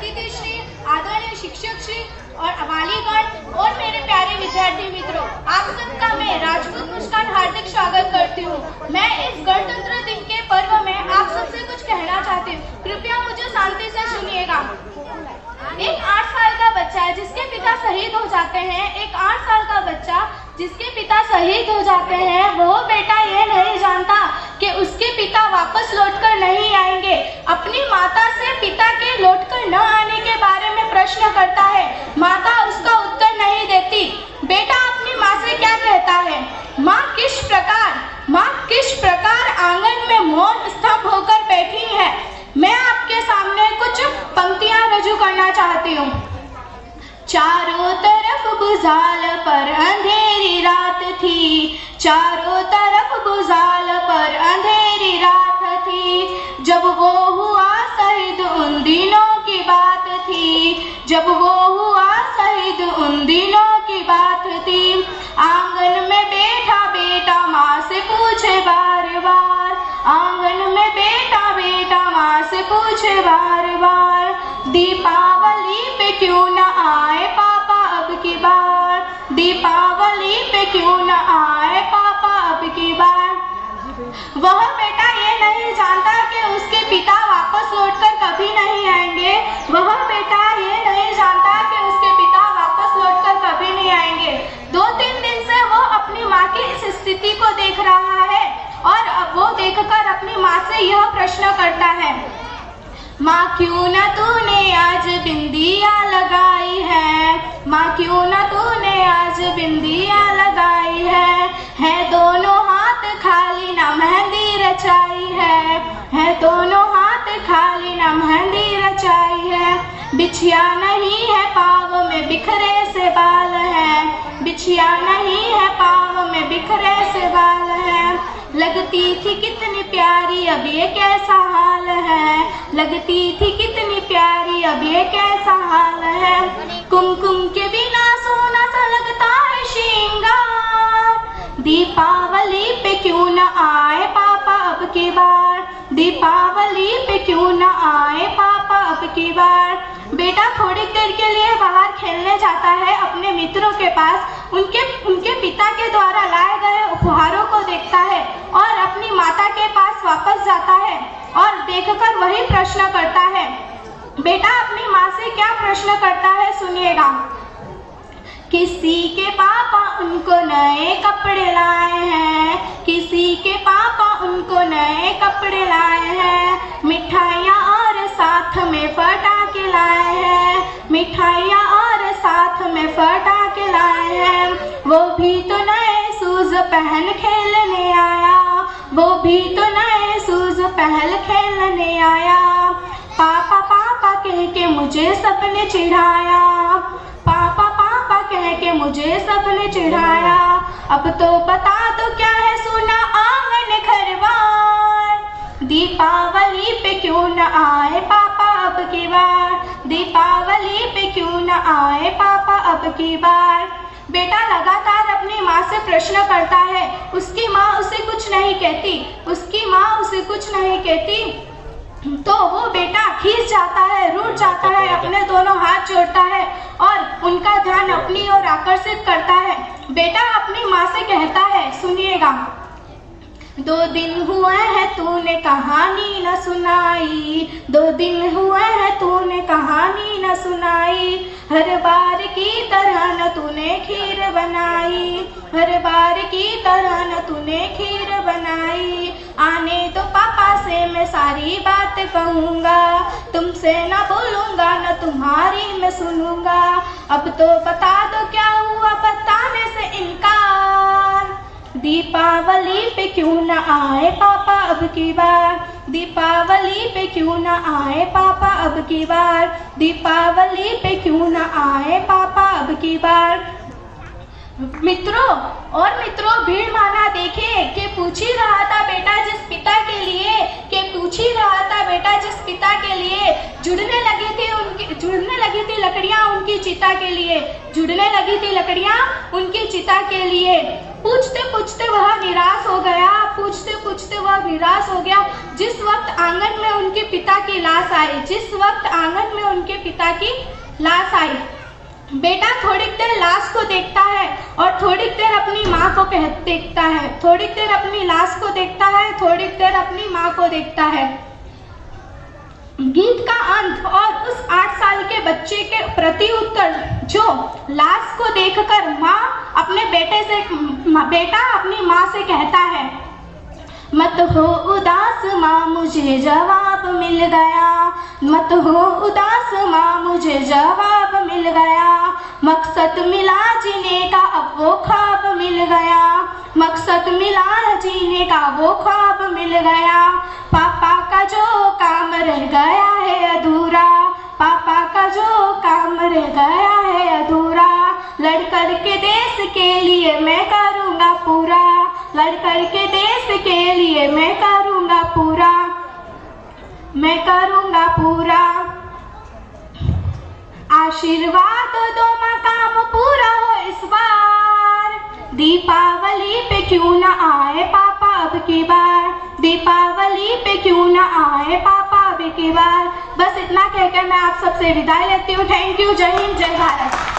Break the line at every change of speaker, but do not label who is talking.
अतिथि श्री, आदरणीय शिक्षक श्री और वालीगण और मेरे प्यारे विद्यार्थी मित्रों, आप सबका मैं राजपूत मुस्कान हार्दिक स्वागत करती हूँ। मैं इस गणतंत्र दिन के पर्व में आप सबसे कुछ कहना चाहती हूँ, कृपया मुझे शांति से सुनिएगा। एक 8 साल का बच्चा है जिसके पिता शहीद हो जाते हैं, एक 8 साल का बच्चा जिसके पिता शहीद हो जाते हैं, वो बेटा ये नहीं जानता कि उसके पिता वापस लौटकर नहीं आएंगे। अपनी माता से पिता के लौटकर न आने के बारे में प्रश्न करता है, माता उसका उत्तर नहीं देती। बेटा अपनी माँ से क्या कहता है, माँ किस प्रकार आंगन में मौन स्तब्ध होकर बैठी है। मैं आपके सामने कुछ पंक्तियां रजू करना चाहती हूँ। चारों तरफ बुझाल पर अंधेरी रात थी, चारों तरफ बुझाल पर अंधेरी रात थी। जब वो हुआ शहीद उन दिनों की बात थी, जब वो हुआ शहीद उन दिनों की बात थी। आंगन में बैठा बेटा माँ से पूछे बार बार, आंगन में बैठा बेटा माँ से पूछे बार बार, दीपावली पे क्यों न आए पापा अब की बार, दीपावली पे क्यों न आए पापा अब की बार। वह बेटा ये नहीं जानता कि उसके पिता वापस लौटकर कभी नहीं आएंगे। वह बेटा ये नहीं जानता कि उसके पिता वापस लौटकर कभी नहीं आएंगे। 2-3 दिन से वो अपनी माँ की इस स्थिति को देख रहा है और अब वो देखकर अपनी माँ से यह प्रश्न करता है, माँ क्यों न तूने आज बिंदिया लगाई है, माँ क्यों न तूने आज बिंदिया लगाई है दोनों हाथ खाली न मेहंदी रचाई है दोनों हाथ खाली न मेहंदी रचाई है। बिछिया नहीं है पाँव में बिखरे से बाल है, बिछिया नहीं है पाँव में बिखरे से बाल है। लगती थी कितनी प्यारी अब ये कैसा हाल है, लगती थी कितनी प्यारी अब ये कैसा हाल है। कुमकुम के बिना सोना सा लगता है श्रृंगार, दीपावली पे क्यों न आए पापा अब की बार, दीपावली पे क्यों न आए पापा अब की बार। बेटा थोड़ी देर के लिए बाहर खेलने जाता है अपने मित्रों के पास, उनके पिता के द्वारा लाए गए उपहारों को देखता है और अपनी माता के पास वापस जाता है और देखकर वही प्रश्न करता है। बेटा अपनी माँ से क्या प्रश्न करता है सुनिएगा। किसी के पापा उनको नए कपड़े लाए हैं, किसी के पापा उनको नए कपड़े लाए हैं, मिठाइयाँ और साथ में पटाखे लाए हैं, मिठाइयाँ और साथ में पटाखे लाए हैं। वो भी तो नए शूज पहन खेलने आया, वो भी तो नए शूज पहन खेलने आया। पापा पापा कह के मुझे सबने चिढ़ाया, पापा पापा कह के मुझे सबने चिढ़ाया। अब तो बता दो क्या है सुना आंगन घरवार, दीपावली पे क्यों न आए पापा अब की बार, दीपावली पे क्यों न आए पापा अब की बार। बेटा लगातार अपनी माँ से प्रश्न करता है, उसकी माँ उसे कुछ नहीं कहती, उसकी माँ उसे कुछ नहीं कहती। तो वो बेटा खींच जाता है, रूठ जाता है, अपने दोनों हाथ जोड़ता है और उनका ध्यान अपनी ओर आकर्षित करता है। बेटा अपनी माँ से कहता है सुनिएगा। 2 दिन हुए हैं तूने कहानी न सुनाई, 2 दिन हुए हैं तूने कहानी न सुनाई। हर बार की तरह न तूने खीर बनाई, हर बार की तरह न तूने खीर बनाई। आने तो पापा से मैं सारी बात कहूँगा, तुमसे न बोलूँगा न तुम्हारी मैं सुनूँगा। अब तो बता दो क्या हुआ बताने से इनकार, दीपावली पे क्यों न आए पापा अब की बार, दीपावली पे क्यों न आए पापा अब की बार, दीपावली पे क्यों न आए पापा अब की बार। मित्रों भीड़ माना देखे कि पूछ ही रहा था बेटा जिस पिता के लिए, कि पूछ ही रहा था बेटा जिस पिता के लिए जुड़ने लगी थी जुड़ने लगी थी लकड़ियां उनकी चिता के लिए, जुड़ने लगी थी लकड़ियां उनकी चिता के लिए। पूछते पूछते वह निराश हो गया, पूछते पूछते वह निराश हो गया जिस वक्त आंगन में उनके पिता की लाश आई, जिस वक्त आंगन में उनके पिता की लाश आई। बेटा थोड़ी देर लाश को देखता है और थोड़ी देर अपनी माँ को देखता है, थोड़ी देर अपनी लाश को देखता है, थोड़ी देर अपनी माँ को देखता है। गीत का अंत और उस 8 साल के बच्चे के प्रति उत्तर जो लाश को देखकर माँ अपने बेटा अपनी माँ से कहता है, मत हो उदास माँ मुझे जवाब मिल गया, मत हो उदास माँ मुझे जवाब मिल गया, मकसद मिला जीने का अब वो ख्वाब मिल गया, मकसद मिला जीने का वो ख्वाब मिल गया। पापा का जो काम रह गया है अधूरा, पापा का जो काम रह गया है अधूरा, लड़कर के देश के लिए मैं करूँगा पूरा, लड़कर के देश के लिए मैं करूँगा पूरा, मैं करूँगा पूरा। आशीर्वाद दो माँ काम पूरा हो इस बार, दीपावली पे क्यों ना आए पापा अब की बार, दीपावली पे क्यों ना आए पापा अब की बार। बस इतना कहकर मैं आप सबसे विदाई लेती हूँ। Thank you. जय हिंद, जय भारत।